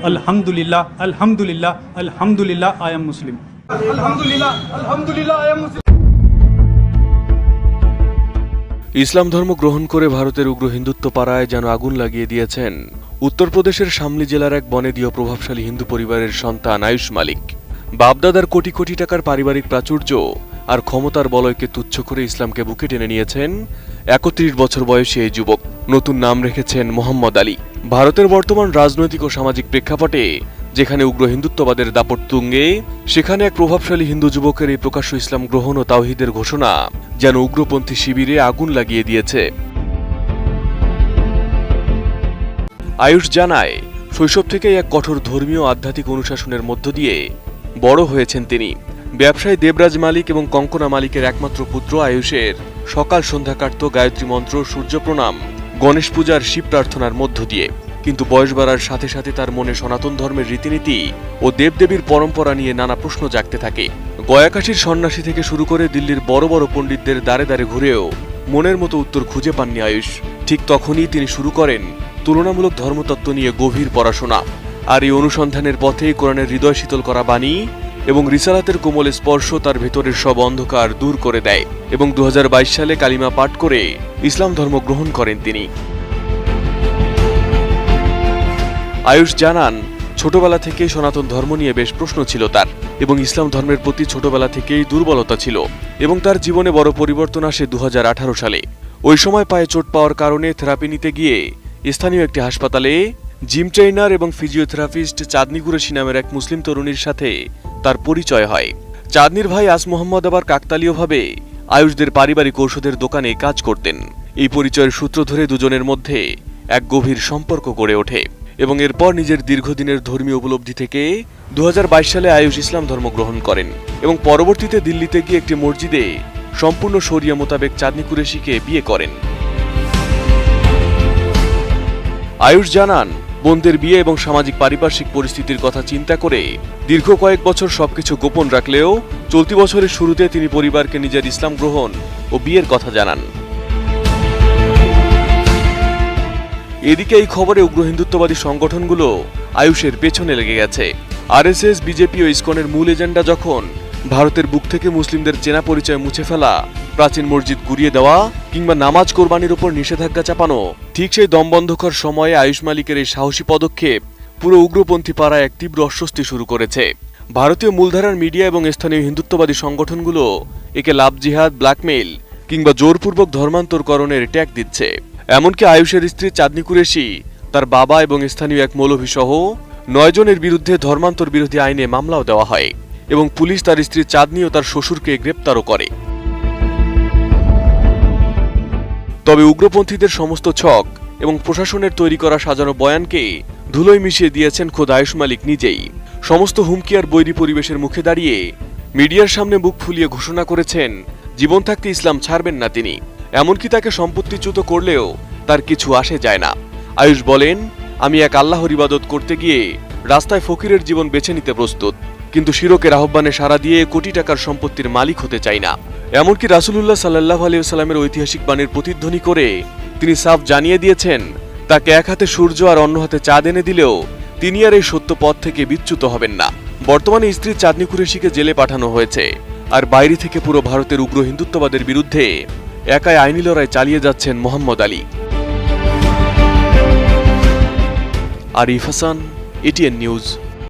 আলহামদুলিল্লাহ আলহামদুলিল্লাহ আলহামদুলিল্লাহ আই এম মুসলিম। আলহামদুলিল্লাহ আলহামদুলিল্লাহ আই এম মুসলিম। ইসলাম ধর্ম গ্রহণ করে ভারতের উগ্র হিন্দুত্ব পাড়ায় যেন আগুন লাগিয়ে দিয়েছেন উত্তরপ্রদেশের শামলি জেলার এক বনেদীয় প্রভাবশালী হিন্দু পরিবারের সন্তান আয়ুষ মালিক। বাপদাদার কোটি কোটি টাকার পারিবারিক প্রাচুর্য আর ক্ষমতার বলয়কে তুচ্ছ করে ইসলামকে বুকে টেনে নিয়েছেন ৩১ বছর বয়সী এই যুবক। নতুন নাম রেখেছেন মোহাম্মদ আলী। ভারতের বর্তমান রাজনৈতিক ও সামাজিক প্রেক্ষাপটে যেখানে উগ্র হিন্দুত্ববাদের দাপট তুঙ্গে, সেখানে এক প্রভাবশালী হিন্দু যুবকের এই প্রকাশ্য ইসলাম গ্রহণ ও তাওহীদের ঘোষণা যেন উগ্রপন্থী শিবিরে আগুন লাগিয়ে দিয়েছে। আয়ুষ জানায়, শৈশব থেকেই এক কঠোর ধর্মীয় আধ্যাত্মিক অনুশাসনের মধ্য দিয়ে বড় হয়েছেন তিনি। ব্যবসায়ী দেবরাজ মালিক এবং কঙ্কনা মালিকের একমাত্র পুত্র আয়ুষের সকাল সন্ধ্যা কাটত গায়ত্রী মন্ত্র, সূর্য প্রণাম, গণেশ পূজার শিব প্রার্থনার মধ্য দিয়ে। কিন্তু বয়স বাড়ার সাথে সাথে তার মনে সনাতন ধর্মের রীতিনীতি ও দেবদেবীর পরম্পরা নিয়ে নানা প্রশ্ন জাগতে থাকে। গয়াকাশীর সন্ন্যাসী থেকে শুরু করে দিল্লির বড় বড় পণ্ডিতদের দ্বারে দ্বারে ঘুরেও মনের মতো উত্তর খুঁজে পাননি আয়ুষ। ঠিক তখনই তিনি শুরু করেন তুলনামূলক ধর্মতত্ত্ব নিয়ে গভীর পড়াশোনা। আর এই অনুসন্ধানের পথেই কোরআনের হৃদয় শীতল করা বাণী এবং রিসালাতের কোমল স্পর্শ তার ভেতরের সব অন্ধকার দূর করে দেয় এবং ২০২২ সালে কালিমা পাঠ করে ইসলাম ধর্ম গ্রহণ করেন তিনি। আয়ুষ জানান, ছোটবেলা থেকেই সনাতন ধর্ম নিয়ে বেশ প্রশ্ন ছিল তার এবং ইসলাম ধর্মের প্রতি ছোটবেলা থেকেই দুর্বলতা ছিল এবং তার জীবনে বড় পরিবর্তন আসে ২০১৮ সালে। ওই সময় পায়ে চোট পাওয়ার কারণে থেরাপি নিতে গিয়ে স্থানীয় একটি হাসপাতালে জিম ট্রেইনার এবং ফিজিওথেরাপিস্ট চাঁদনি কুরেশি নামের এক মুসলিম তরুণীর সাথে তার পরিচয় হয়। চাঁদনির ভাই আস মোহাম্মদ আবার কাকতালীয়ভাবে আয়ুষদের পারিবারিক ঔষধের দোকানে কাজ করতেন। এই পরিচয়ের সূত্র ধরে দুজনের মধ্যে এক গভীর সম্পর্ক গড়ে ওঠে এবং এরপর নিজের দীর্ঘদিনের ধর্মীয় উপলব্ধি থেকে ২০২২ সালে আয়ুষ ইসলাম ধর্ম গ্রহণ করেন এবং পরবর্তীতে দিল্লিতে গিয়ে একটি মসজিদে সম্পূর্ণ শরিয়া মোতাবেক চাঁদনি কুরেশিকে বিয়ে করেন। আয়ুষ জানান, বোনদের বিয়ে এবং সামাজিক পারিপার্শ্বিক পরিস্থিতির কথা চিন্তা করে দীর্ঘ কয়েক বছর সবকিছু গোপন রাখলেও চলতি বছরের শুরুতে তিনি পরিবারকে নিজের ইসলাম গ্রহণ ও বিয়ের কথা জানান। এদিকে এই খবরে উগ্র হিন্দুত্ববাদী সংগঠনগুলো আয়ুষের পেছনে লেগে গেছে। আরএসএস, বিজেপি ও ইসকনের মূল এজেন্ডা যখন ভারতের বুক থেকে মুসলিমদের চেনা পরিচয় মুছে ফেলা, প্রাচীন মসজিদ গুড়িয়ে দেওয়া কিংবা নামাজ কোরবানির উপর নিষেধাজ্ঞা চাপানো, ঠিক সেই দমবন্ধকর সময়ে আয়ুষ মালিকের এই সাহসী পদক্ষেপ পুরো উগ্রপন্থী পাড়ায় এক তীব্র অস্বস্তি শুরু করেছে। ভারতীয় মূলধারার মিডিয়া এবং স্থানীয় হিন্দুত্ববাদী সংগঠনগুলো একে লাভ জিহাদ, ব্ল্যাকমেইল কিংবা জোরপূর্বক ধর্মান্তরকরণের ট্যাগ দিচ্ছে। এমনকি আয়ুষের স্ত্রী চাঁদনি কুরেশি, তার বাবা এবং স্থানীয় এক মৌলভী সহ ৯ জনের বিরুদ্ধে ধর্মান্তর বিরোধী আইনে মামলাও দেওয়া হয় এবং পুলিশ তার স্ত্রী চাঁদনি ও তার শ্বশুরকে গ্রেপ্তারও করে। তবে উগ্রপন্থীদের সমস্ত ছক এবং প্রশাসনের তৈরি করা সাজানো বয়ানকে ধুলোয় মিশিয়ে দিয়েছেন খোদ আয়ুষ মালিক নিজেই। সমস্ত হুমকি আর বৈরী পরিবেশের মুখে দাঁড়িয়ে মিডিয়ার সামনে বুক ফুলিয়ে ঘোষণা করেছেন জীবন থাকতে ইসলাম ছাড়বেন না তিনি। এমনকি তাকে সম্পত্তিচ্যুত করলেও তার কিছু আসে যায় না। আয়ুষ বলেন, আমি এক আল্লাহর ইবাদত করতে গিয়ে রাস্তায় ফকিরের জীবন বেছে নিতে প্রস্তুত, কিন্তু শিরকের আহ্বানে সাড়া দিয়ে কোটি টাকার সম্পত্তির মালিক হতে চাই না। এমনকি রাসূলুল্লাহ সাল্লাল্লাহু আলাইহি ওয়াসাল্লামের ঐতিহাসিক বাণীর প্রতিধ্বনি করে তিনি সাফ জানিয়ে দিয়েছেন, তাকে এক হাতে সূর্য আর অন্য হাতে চাঁদ এনে দিলেও তিনি আর এই সত্য পথ থেকে বিচ্যুত হবেন না। বর্তমানে স্ত্রী চাঁদনি কুরেশিকে জেলে পাঠানো হয়েছে আর বাইরে থেকে পুরো ভারতের উগ্র হিন্দুত্ববাদের বিরুদ্ধে একাই আইনি লড়াই চালিয়ে যাচ্ছেন মোহাম্মদ আলী। Arif Hasan, ATN news.